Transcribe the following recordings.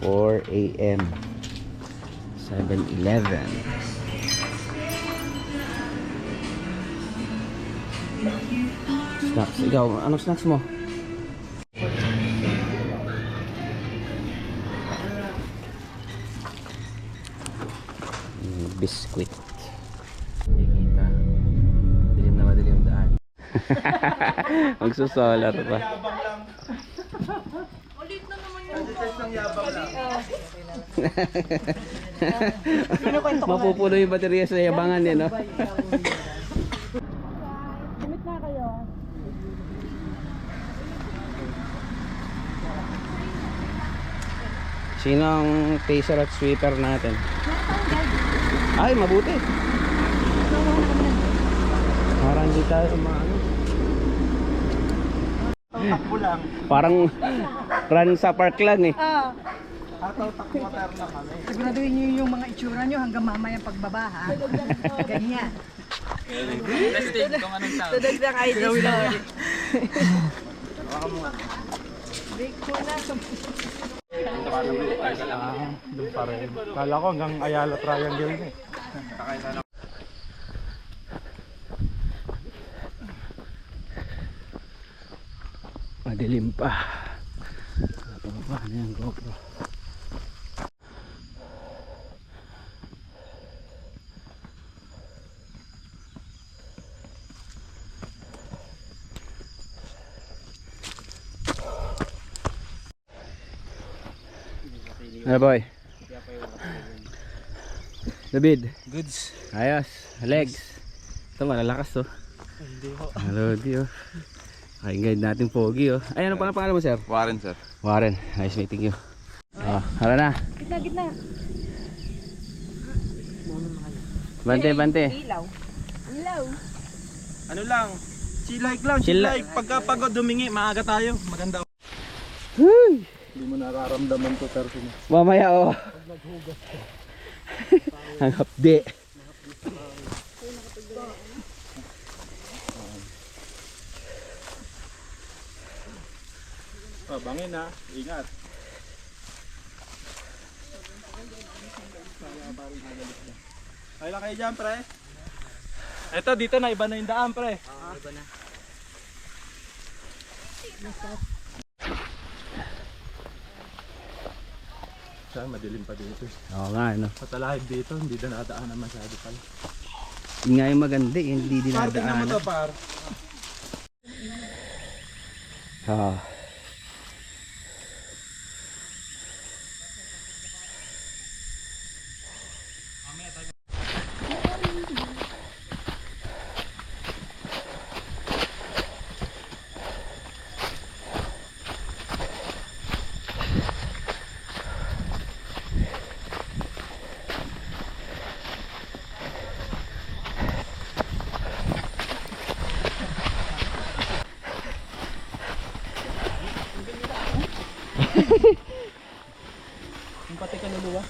4 AM 7-Eleven. Snacks. Ikaw, anong snacks mo? Biscuit. Nakikita. Dilim na madilim daan. Magsusolar pa. Ulit na naman yun. Mapupuno yung baterya sa yabangan yan, no? Limit na kayo. Sino ang pacer at sweeper natin? Ay, mabuti. Parang hindi tayo umaano. Takbo lang. Parang run sa park lang eh. Takbo motor na kami. Siguraduhin niyo yung mga itsura niyo hanggang mamaya pagbaba, ha? Ganyan. Testing kung anong sound. Tunog ng ID story. Doon pa rin. Kala ko hanggang Ayala Triangle na eh. Madilim pa. Paano yung GoPro? Ano boy? David? Goods. Ayos. Legs. Ito malalakas to. Hindi ho. Hello, Dio. Kain guide natin Pogi oh. Ay, ano pala pangalan mo sir? Warren, sir. Warren. Nice meeting you. Hala na. Gitna, gitna. Bante, bante. Ilaw. Ilaw. Ano lang? Chill like lang. Chill Chill like. like. Pagka pagod dumingi, maaga tayo. Maganda. Hindi mo nararamdaman to pero Mamaya oh. Ang hapdi. bangin ha. Ingat. Ay lang kayo dyan, pre. Eto, dito na. Iba na yung daan, pre. Iba na. Saan, madilim pa dito. Oo nga ano. Patalahib dito, hindi na nadaanan masyado pala. Yun nga yung maganda eh. Hindi Par, tingnan mo dinadaanan. to, par. Ah. Yung pati kaluluwa.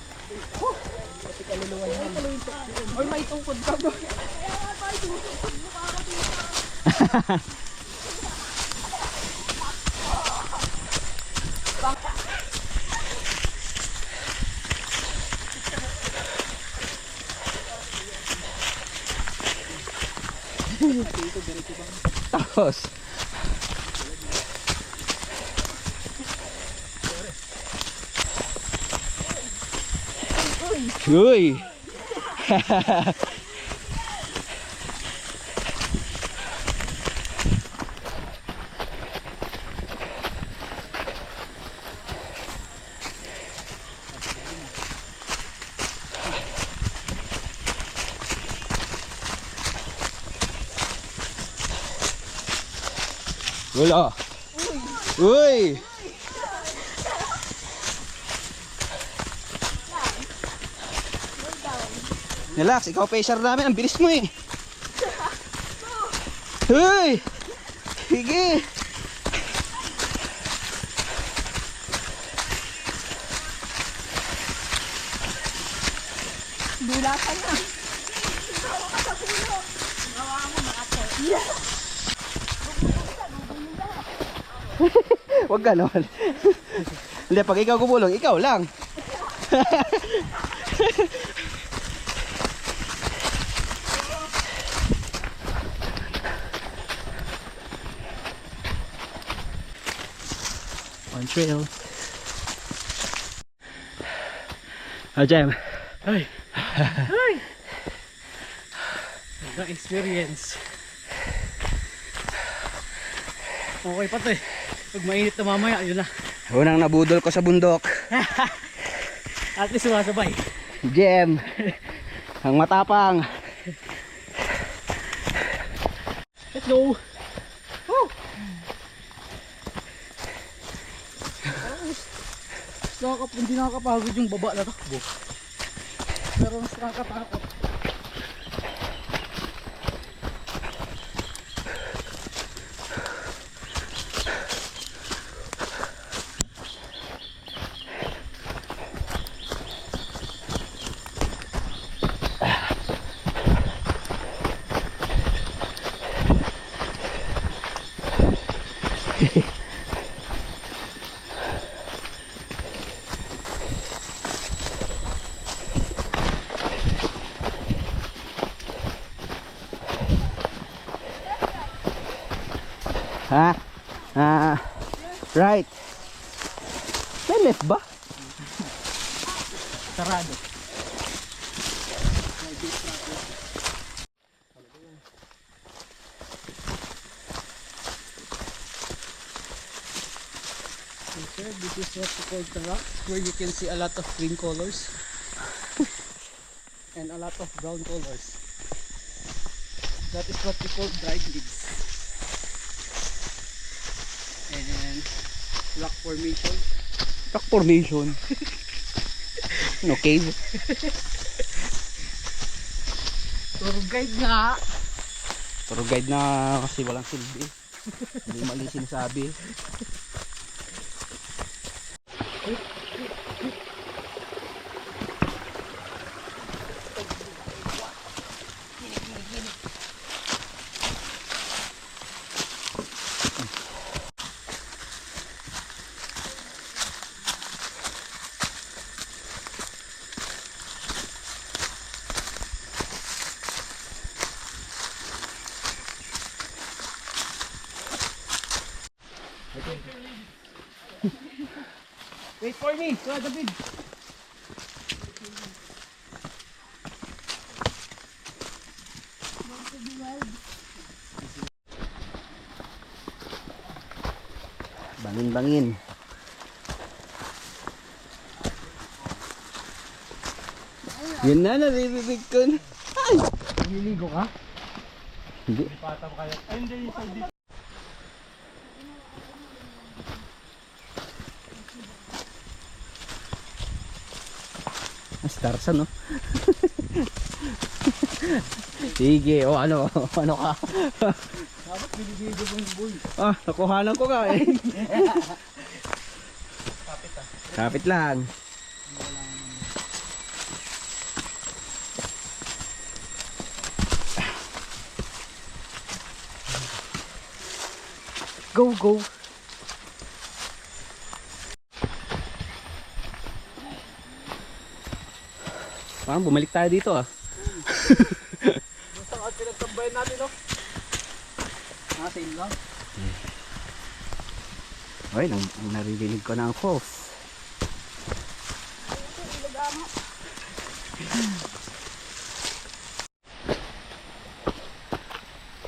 Pati kaluluwa yan. Or may tungkod ka ba? Tapos. Uy. Wala. Uy. Relax, ikaw pacer namin, ang bilis mo eh. Uy. Sige. Dula ka na. Huwag ganon. Hindi, pag ikaw gumulong, ikaw lang. On trail. Oh, Jem. Ay. Ang experience. Okay pa to eh. Pag mainit na mamaya, yun na. Unang nabudol ko sa bundok. At least sumasabay. Jem. Ang matapang. Let's go. Hindi nakakapagod yung baba na takbo. Pero mas nakakatakot. Ha? Right. May left ba? Sarado. Okay, this is what we call Tarak, where you can see a lot of green colors and a lot of brown colors. That is what we call dried leaves. And rock formation. Rock formation. No cave. Tour guide nga. Tour guide na kasi walang silbi. Hindi mali sinasabi. Wait for me, Kuya David. Bangin-bangin. Yun na, naririnig ko na. Ay! Naliligo ka? Hindi. Patam kayo. Ay, hindi, yung side dito. Stars no? Sige, o ano ka? Dapat binibigyo mo yung boy. Ah, nakuhanan ko ka eh. Kapit ah. Kapit lang. Go, go. Parang bumalik tayo dito ah. Saan pinagtambayan natin, no? Same lang. Ay, naririnig ko na ang falls.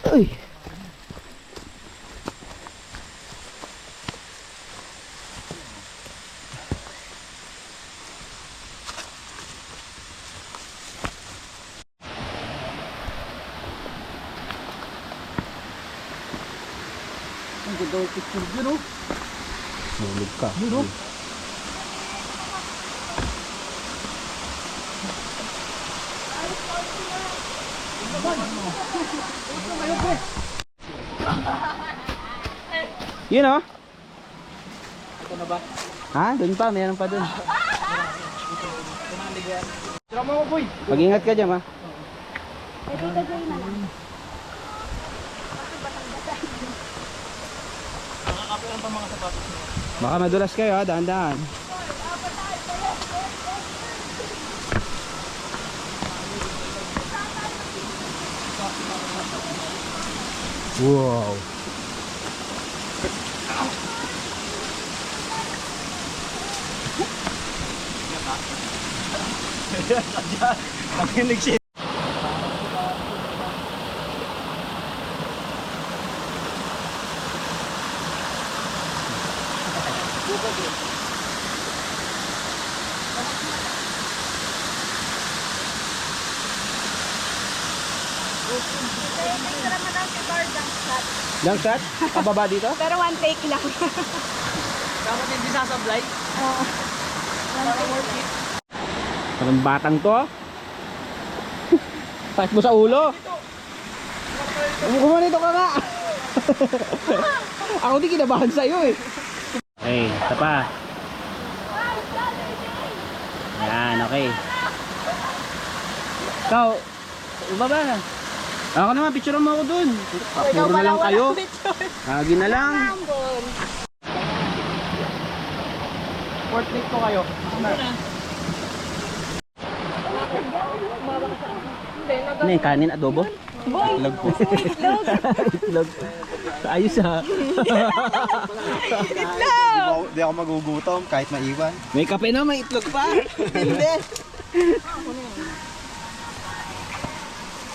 Uy! Ang ganda yung picture dyan, no? Nulog ka. Yun, no? Yun oh. Ito na ba? Ha? Doon pa, mayroon pa doon. Tira mo ako, boy. Mag-ingat ka dyan ha. Nakakapit lang pa mga sapatos mo. Baka madulas kayo ha, dahan-dahan. Wow. Nakinig siya. Lang shot? Pababa dito? Pero one take lang. Dapat hindi sasablay. Parang batang to. Sakit mo sa ulo. Kumanito ka nga. Ako di kinabahan sa'yo eh. Okay, isa pa. Yan, okay. Ikaw, baba na. Ako naman, picturean mo ako dun. Puro na lang kayo. Lagi na lang. Portrait ko kayo. Ano yung kanin, adobo? Itlog po. Itlog. Ayos ha. Hindi ako magugutom kahit maiwan. May kape na, may itlog pa. Hindi.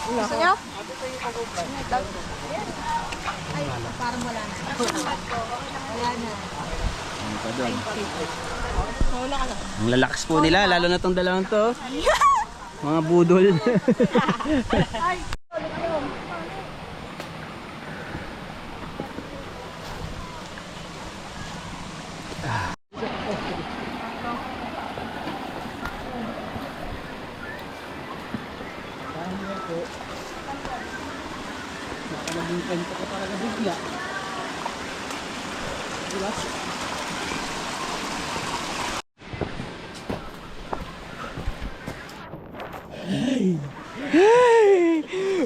Gusto nyo? Ay, parang wala na. Wala na. Wala ka na. Ang lalakas po nila, lalo na tong dalawang to. Mga budol.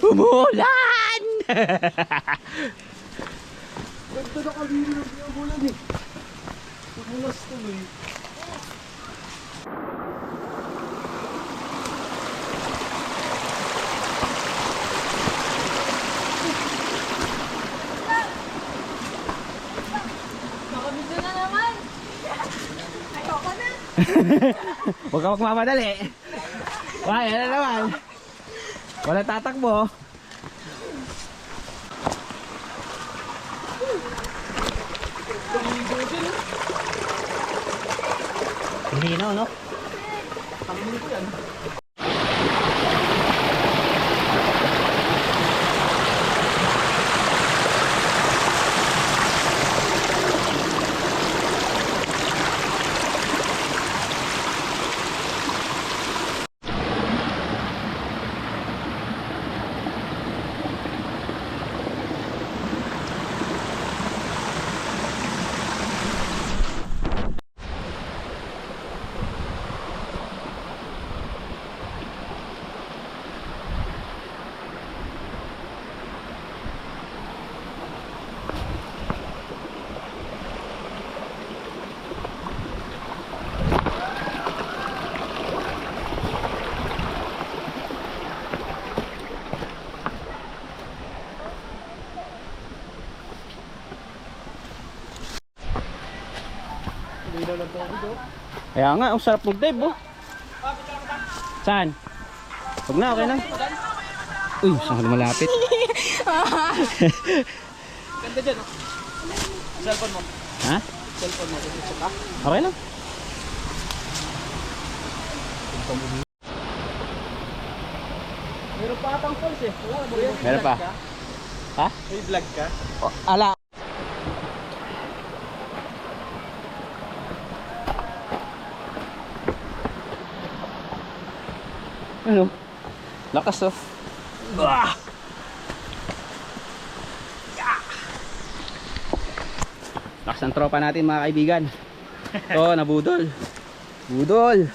Umulan! Ganda na kalino ng ulan eh. Tumulas tuloy. Nakabidyo na naman. Ayoko na. Huwag ka magmamadali. Wala na naman. Wala tatakbo. Hindi na, no? Kaya nga, ang sarap mag-dive, oh. Saan? Huwag na, okay na. Uy, saan ka malapit? Ganda dyan oh. Cellphone mo. Ha? Cellphone mo. Gusto ka? Okay lang. Meron pa atang falls eh. Meron pa? Ha? May vlog ka? Oh, ala. Ano? Lakas oh. Ah! Lakas ng tropa natin mga kaibigan. Oh, nabudol. Budol.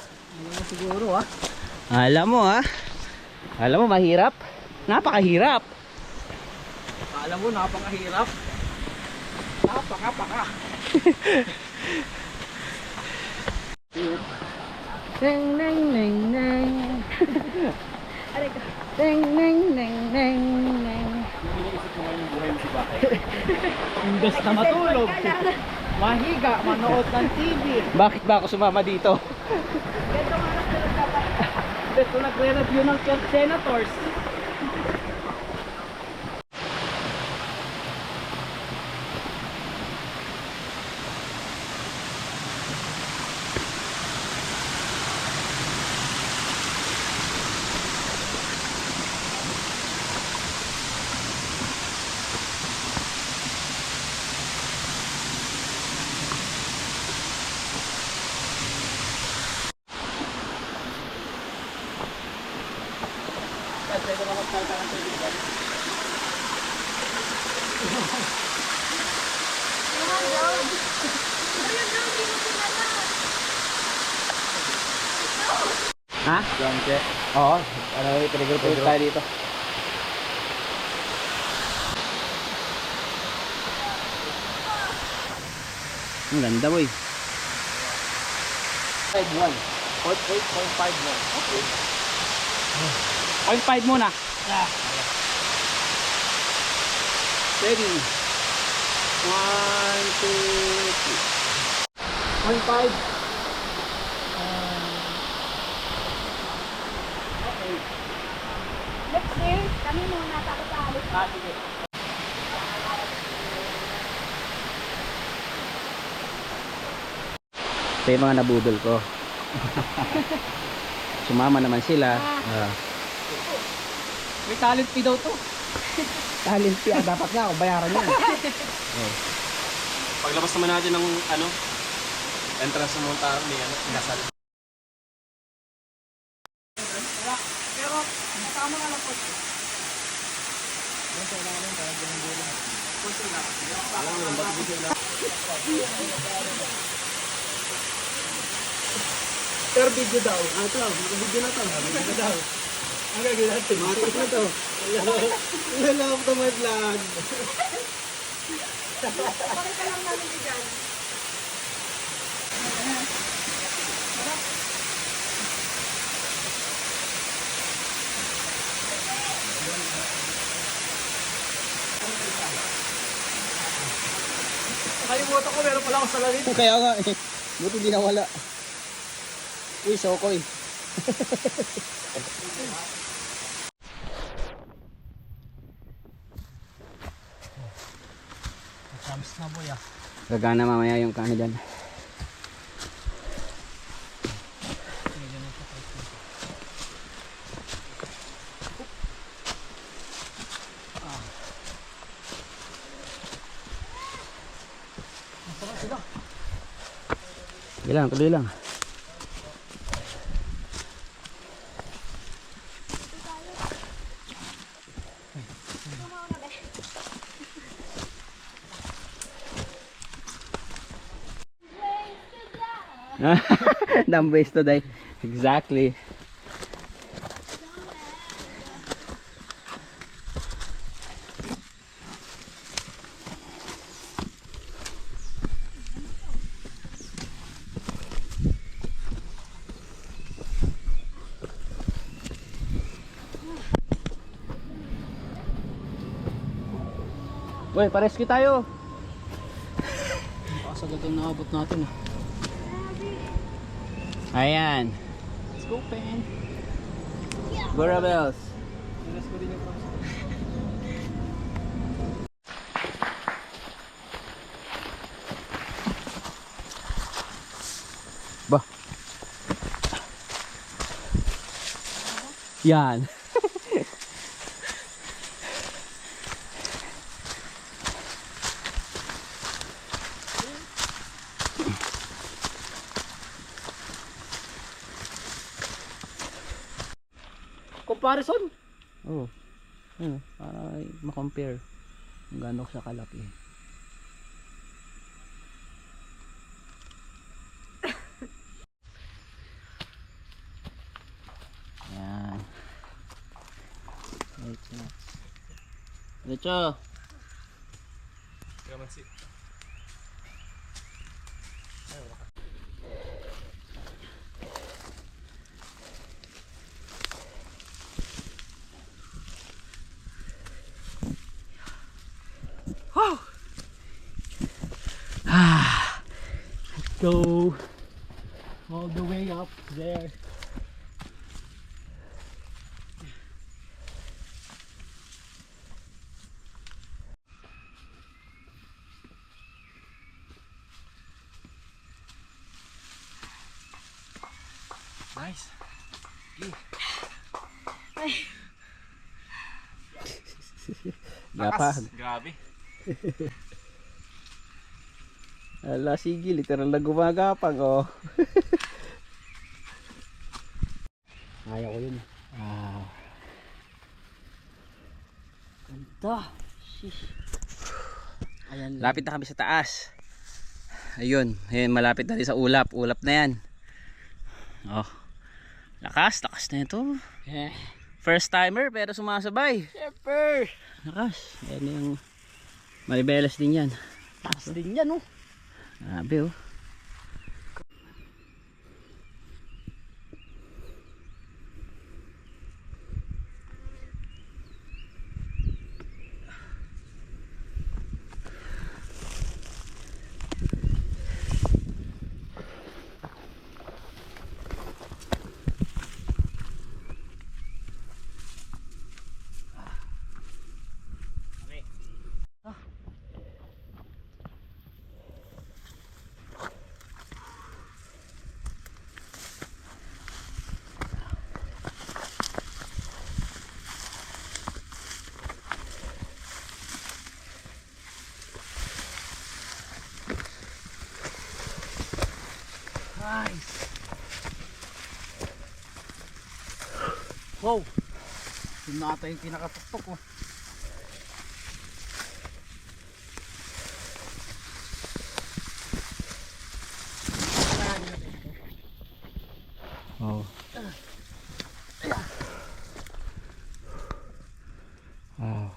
Siguro ah. Alam mo ha. Alam mo mahirap. Napakahirap. Alam mo, napakahirap. Napaka. Neng neng neng neng. Neng neng neng neng neng. Imbes na matulog. Mahiga, manood ng TV. Bakit ba ako sumama dito? Ito nagre-review ng Senators. Ha? Oo. Ano, pinag-group tayo dito. Ang ganda boy. 8.51. 8.51. Okay. 0.5 muna. Ready. 1, 2, 3. 0.5. Let's see. Kami muna tapos alis. Sige. Ito yung mga nabudol ko. Sumama naman sila. May talent fee daw to. Talent fee. Dapat nga ako bayaran yan. Paglabas naman natin ng entrance ng Montaron ni Nasal. Pero kasama nga lang po. Per video daw. Ito, video na to. Video daw. Ang gagawin natin. Matik na to. Wala ako to my vlog. Pakita lang namin dyan. Nakalimutan ko, meron pala ako salamin. Kaya nga eh. Buti di nawala. Uy, sokoy. Chams na boy ah. Gagana mamaya yung kano dyan. Sige lang, tuloy lang. Dumb ways to die. Exactly. Uy, pareski tayo. Pasagad ang nakabot natin ah. Ayan. Let's go, pen. Gora bells. Let's go din yung props. Ba. Yan. Comparison? Oh. Ano, para ma-compare kung gaano siya kalaki. Yan. Diretso. go. All the way up there. Nice. Gapang. Grabe. Ala, sige, literal na gumagapang, oh. Kaya ko yun. Wow. Ganda. Sheesh. Ayan. Lapit na kami sa taas. Ayun, malapit na rin sa ulap. Ulap na yan. Oh. Lakas na ito. Eh. First timer pero sumasabay. Siyempre. Lakas. Yan yung Maribelas din yan. Taas din yan, oh. Grabe, oh. Nice. Wow. Yun na ata yung pinakatuktok, oh. Oh. Wow.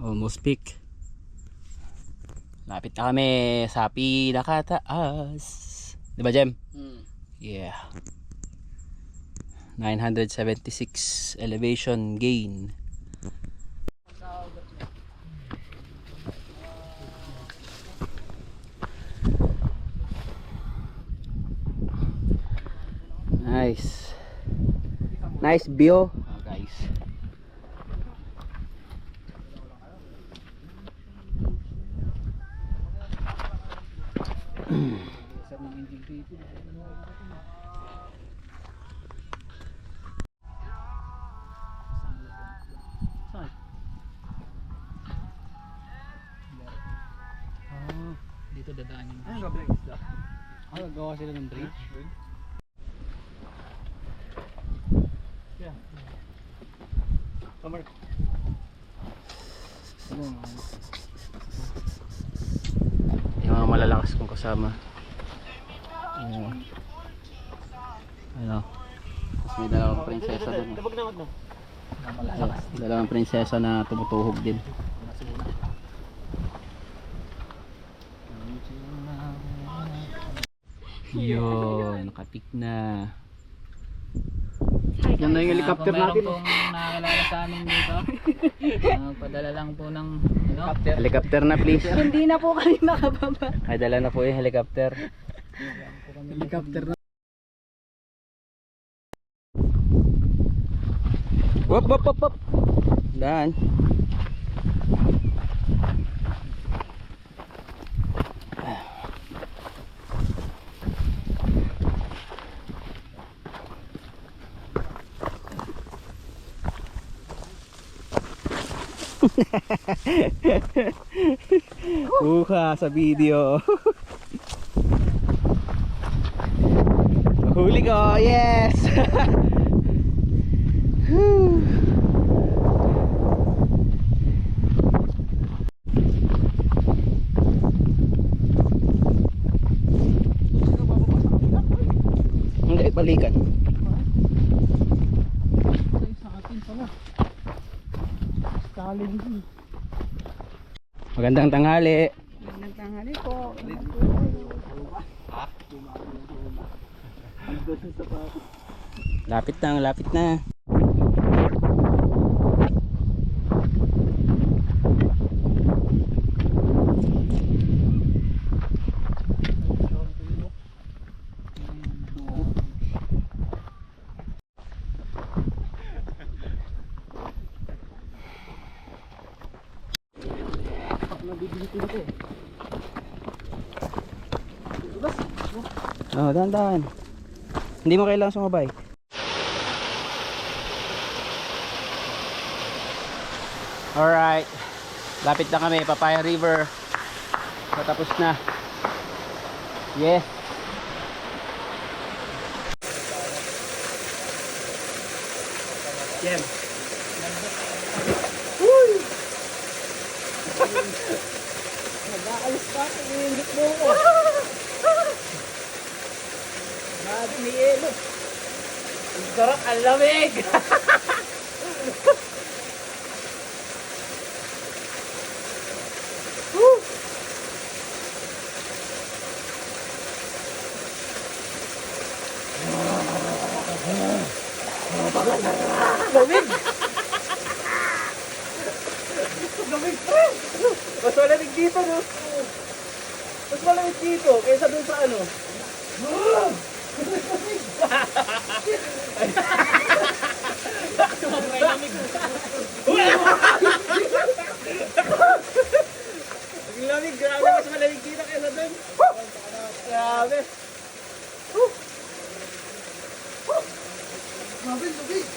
Almost peak. Lapit na kami sa pinakataas. Diba, Jem? Yeah. 976 elevation gain. Nice. Nice view, guys. Dito dadaanin. Ano Ay, gabi isda. Gagawa sila ng bridge. Yeah. Kamar. Yung mga malalakas kong kasama. Ano? Tapos may dalawang prinsesa doon. Dabag naman no. Dalawang prinsesa na tumutuhog din. Yun, nakapik na. Yan na yung helicopter natin. Kung nakakilala sa amin dito, padala lang po ng Helicopter na, please. Hindi na po kami makababa. Ay, dala na po yung helicopter. Helicopter na. Wop, wop, wop, wop. Daan. Uha sa video. Huli ko, yes. Hindi, balikan. Sa atin pala. Challenge. Magandang tanghali. Magandang tanghali po. Lapit na, lapit na. Oh, dahan-dahan. Hindi mo kailangan sumabay. Alright. Lapit na kami, Papaya River. Patapos na. Yes. Jem. Nag-aalis pa, iniinit mo ko. Grabe ni Elo. Ang sarap, ang lamig. Lamig! Lamig pa! Mas malamig dito, no? Mas malamig dito kaysa doon sa ano. Sobrang lamig. Ang lamig, grabe. Mas malamig dito kaysa doon. Grabe. Grabe, lamig.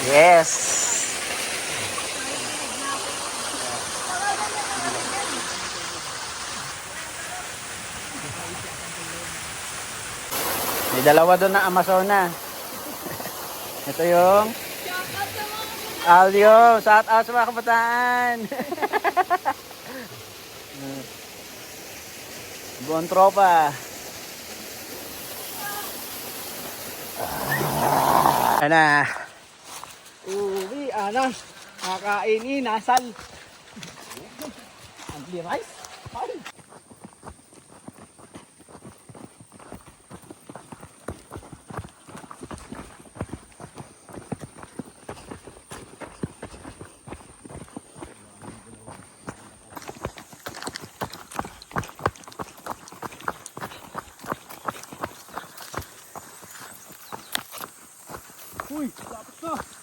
Yes. May dalawa doon na Amazona. Ito yung Alio. Shout out sa mga kabataan. Buong tropa. Ana. Uwi, ana. Kakain inasal. Ang rice. Ay. Uy, tapos na.